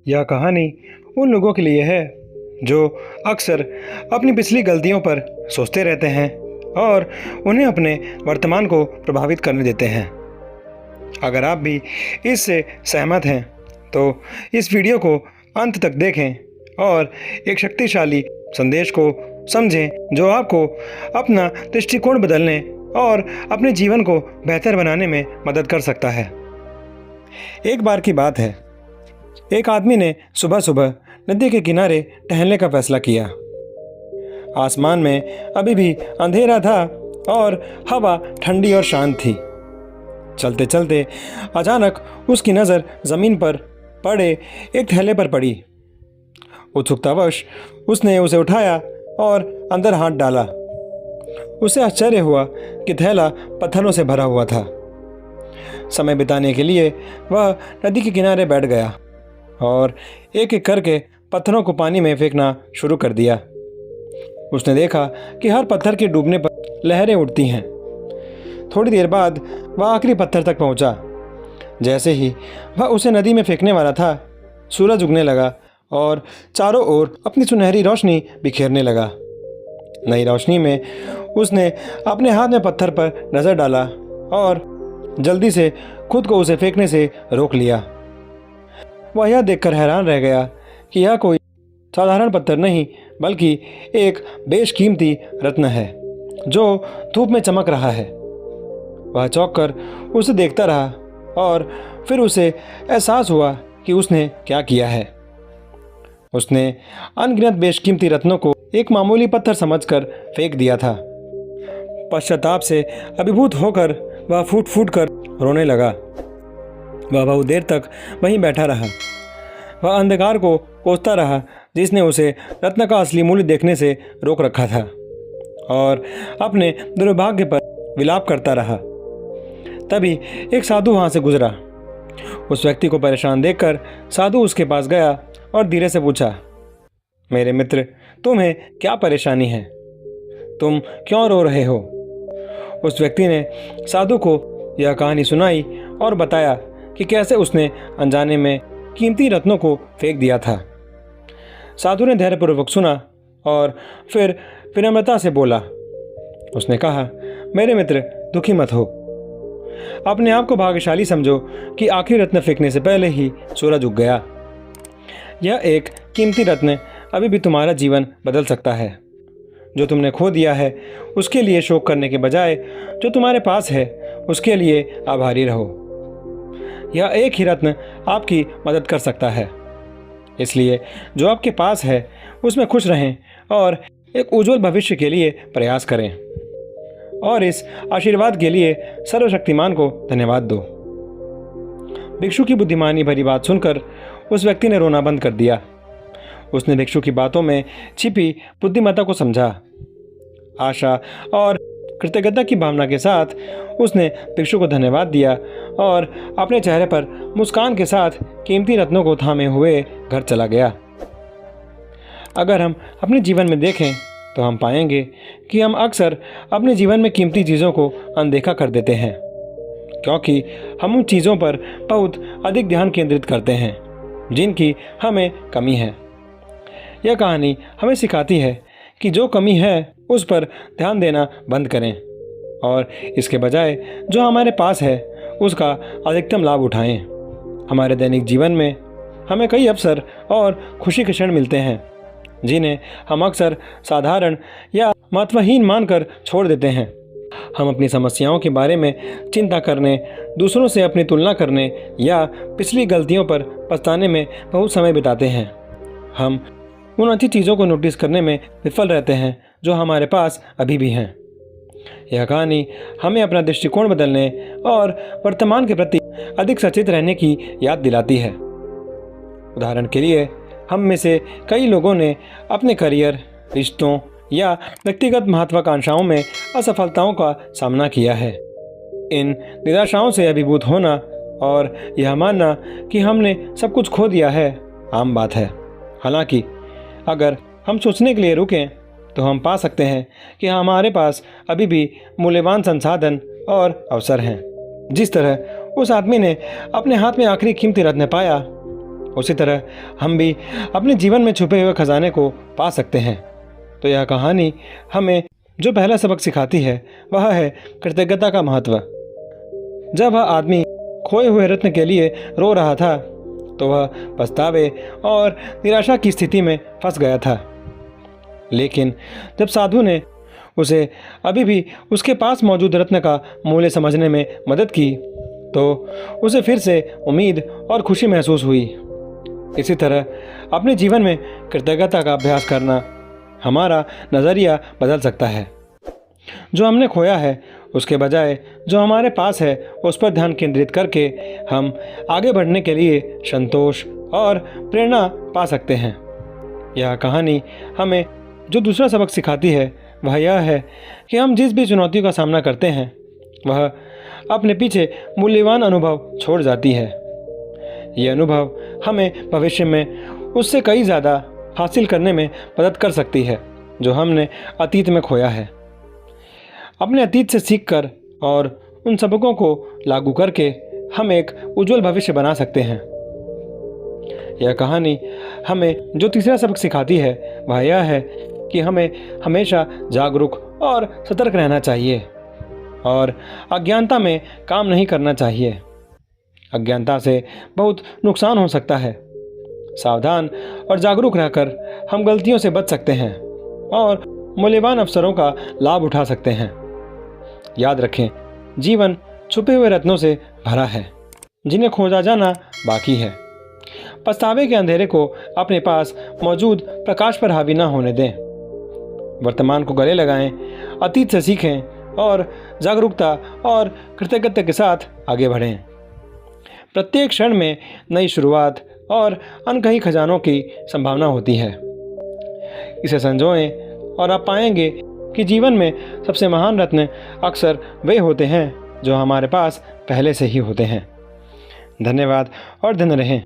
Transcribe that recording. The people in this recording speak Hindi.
यह कहानी उन लोगों के लिए है जो अक्सर अपनी पिछली गलतियों पर सोचते रहते हैं और उन्हें अपने वर्तमान को प्रभावित करने देते हैं। अगर आप भी इससे सहमत हैं तो इस वीडियो को अंत तक देखें और एक शक्तिशाली संदेश को समझें जो आपको अपना दृष्टिकोण बदलने और अपने जीवन को बेहतर बनाने में मदद कर सकता है। एक बार की बात है, एक आदमी ने सुबह सुबह नदी के किनारे टहलने का फैसला किया। आसमान में अभी भी अंधेरा था और हवा ठंडी और शांत थी। चलते चलते अचानक उसकी नज़र ज़मीन पर पड़े एक थैले पर पड़ी। उत्सुकतावश उसने उसे उठाया और अंदर हाथ डाला। उसे आश्चर्य हुआ कि थैला पत्थरों से भरा हुआ था। समय बिताने के लिए वह नदी के किनारे बैठ गया और एक एक करके पत्थरों को पानी में फेंकना शुरू कर दिया। उसने देखा कि हर पत्थर के डूबने पर लहरें उठती हैं। थोड़ी देर बाद वह आखिरी पत्थर तक पहुंचा। जैसे ही वह उसे नदी में फेंकने वाला था, सूरज उगने लगा और चारों ओर अपनी सुनहरी रोशनी बिखेरने लगा। नई रोशनी में उसने अपने हाथ में पत्थर पर नज़र डाला और जल्दी से खुद को उसे फेंकने से रोक लिया। वह यह देखकर हैरान रह गया कि यह कोई साधारण पत्थर नहीं बल्कि एक बेशकीमती रत्न है जो धूप में चमक रहा है। वह चौंक कर उसे देखता रहा और फिर उसे एहसास हुआ कि उसने क्या किया है। उसने अनगिनत बेशकीमती रत्नों को एक मामूली पत्थर समझकर फेंक दिया था। पश्चाताप से अभिभूत होकर वह फूट फूट कर रोने लगा। वह बहुत देर तक वहीं बैठा रहा। वह अंधकार को कोसता रहा जिसने उसे रत्न का असली मूल्य देखने से रोक रखा था और अपने दुर्भाग्य पर विलाप करता रहा। तभी एक साधु वहाँ से गुजरा। उस व्यक्ति को परेशान देखकर साधु उसके पास गया और धीरे से पूछा, मेरे मित्र, तुम्हें क्या परेशानी है? तुम क्यों रो रहे हो? उस व्यक्ति ने साधु को यह कहानी सुनाई और बताया कि कैसे उसने अनजाने में कीमती रत्नों को फेंक दिया था। साधु ने धैर्यपूर्वक सुना और फिर विनम्रता से बोला। उसने कहा, मेरे मित्र, दुखी मत हो। अपने आप को भाग्यशाली समझो कि आखिरी रत्न फेंकने से पहले ही सूरज उग गया। यह एक कीमती रत्न अभी भी तुम्हारा जीवन बदल सकता है। जो तुमने खो दिया है उसके लिए शोक करने के बजाय जो तुम्हारे पास है उसके लिए आभारी रहो। यह एक ही रत्न आपकी मदद कर सकता है। इसलिए जो आपके पास है उसमें खुश रहें और एक उज्जवल भविष्य के लिए प्रयास करें। और इस आशीर्वाद के लिए सर्वशक्तिमान को धन्यवाद दो। भिक्षु की बुद्धिमानी भरी बात सुनकर उस व्यक्ति ने रोना बंद कर दिया। उसने भिक्षु की बातों में छिपी बुद्धिमत्ता को समझा। आशा और कृतज्ञता की भावना के साथ उसने भिक्षु को धन्यवाद दिया और अपने चेहरे पर मुस्कान के साथ कीमती रत्नों को थामे हुए घर चला गया। अगर हम अपने जीवन में देखें तो हम पाएंगे कि हम अक्सर अपने जीवन में कीमती चीज़ों को अनदेखा कर देते हैं क्योंकि हम उन चीज़ों पर बहुत अधिक ध्यान केंद्रित करते हैं जिनकी हमें कमी है। यह कहानी हमें सिखाती है कि जो कमी है उस पर ध्यान देना बंद करें और इसके बजाय जो हमारे पास है उसका अधिकतम लाभ उठाएं। हमारे दैनिक जीवन में हमें कई अवसर और खुशी के क्षण मिलते हैं जिन्हें हम अक्सर साधारण या महत्वहीन मानकर छोड़ देते हैं। हम अपनी समस्याओं के बारे में चिंता करने, दूसरों से अपनी तुलना करने या पिछली गलतियों पर पछताने में बहुत समय बिताते हैं। हम उन अच्छी चीज़ों को नोटिस करने में विफल रहते हैं जो हमारे पास अभी भी हैं। यह कहानी हमें अपना दृष्टिकोण बदलने और वर्तमान के प्रति अधिक सचेत रहने की याद दिलाती है। उदाहरण के लिए, हम में से कई लोगों ने अपने करियर, रिश्तों या व्यक्तिगत महत्वाकांक्षाओं में असफलताओं का सामना किया है। इन निराशाओं से अभिभूत होना और यह मानना कि हमने सब कुछ खो दिया है आम बात है। हालांकि अगर हम सोचने के लिए रुकें तो हम पा सकते हैं कि हमारे पास अभी भी मूल्यवान संसाधन और अवसर हैं। जिस तरह उस आदमी ने अपने हाथ में आखिरी कीमती रत्न पाया, उसी तरह हम भी अपने जीवन में छुपे हुए खजाने को पा सकते हैं। तो यह कहानी हमें जो पहला सबक सिखाती है वह है कृतज्ञता का महत्व। जब वह आदमी खोए हुए रत्न के लिए रो रहा था तो वह पछतावे और निराशा की स्थिति में फंस गया था, लेकिन जब साधु ने उसे अभी भी उसके पास मौजूद रत्न का मूल्य समझने में मदद की तो उसे फिर से उम्मीद और खुशी महसूस हुई। इसी तरह अपने जीवन में कृतज्ञता का अभ्यास करना हमारा नज़रिया बदल सकता है। जो हमने खोया है उसके बजाय जो हमारे पास है उस पर ध्यान केंद्रित करके हम आगे बढ़ने के लिए संतोष और प्रेरणा पा सकते हैं। यह कहानी हमें जो दूसरा सबक सिखाती है वह यह है कि हम जिस भी चुनौतियों का सामना करते हैं वह अपने पीछे मूल्यवान अनुभव छोड़ जाती है। ये अनुभव हमें भविष्य में उससे कई ज़्यादा हासिल करने में मदद कर सकती है जो हमने अतीत में खोया है। अपने अतीत से सीखकर और उन सबकों को लागू करके हम एक उज्जवल भविष्य बना सकते हैं। यह कहानी हमें जो तीसरा सबक सिखाती है वह यह है कि हमें हमेशा जागरूक और सतर्क रहना चाहिए और अज्ञानता में काम नहीं करना चाहिए। अज्ञानता से बहुत नुकसान हो सकता है। सावधान और जागरूक रहकर हम गलतियों से बच सकते हैं और मूल्यवान अवसरों का लाभ उठा सकते हैं। याद रखें, जीवन छुपे हुए रत्नों से भरा है जिन्हें खोजा जाना बाकी है। पछतावे के अंधेरे को अपने पास मौजूद प्रकाश पर हावी न होने दें। वर्तमान को गले लगाएं, अतीत से सीखें और जागरूकता और कृतज्ञता के साथ आगे बढ़ें। प्रत्येक क्षण में नई शुरुआत और अनकही खजानों की संभावना होती है। इसे संजोएं और आप पाएंगे कि जीवन में सबसे महान रत्न अक्सर वे होते हैं जो हमारे पास पहले से ही होते हैं। धन्यवाद और धन्य रहें।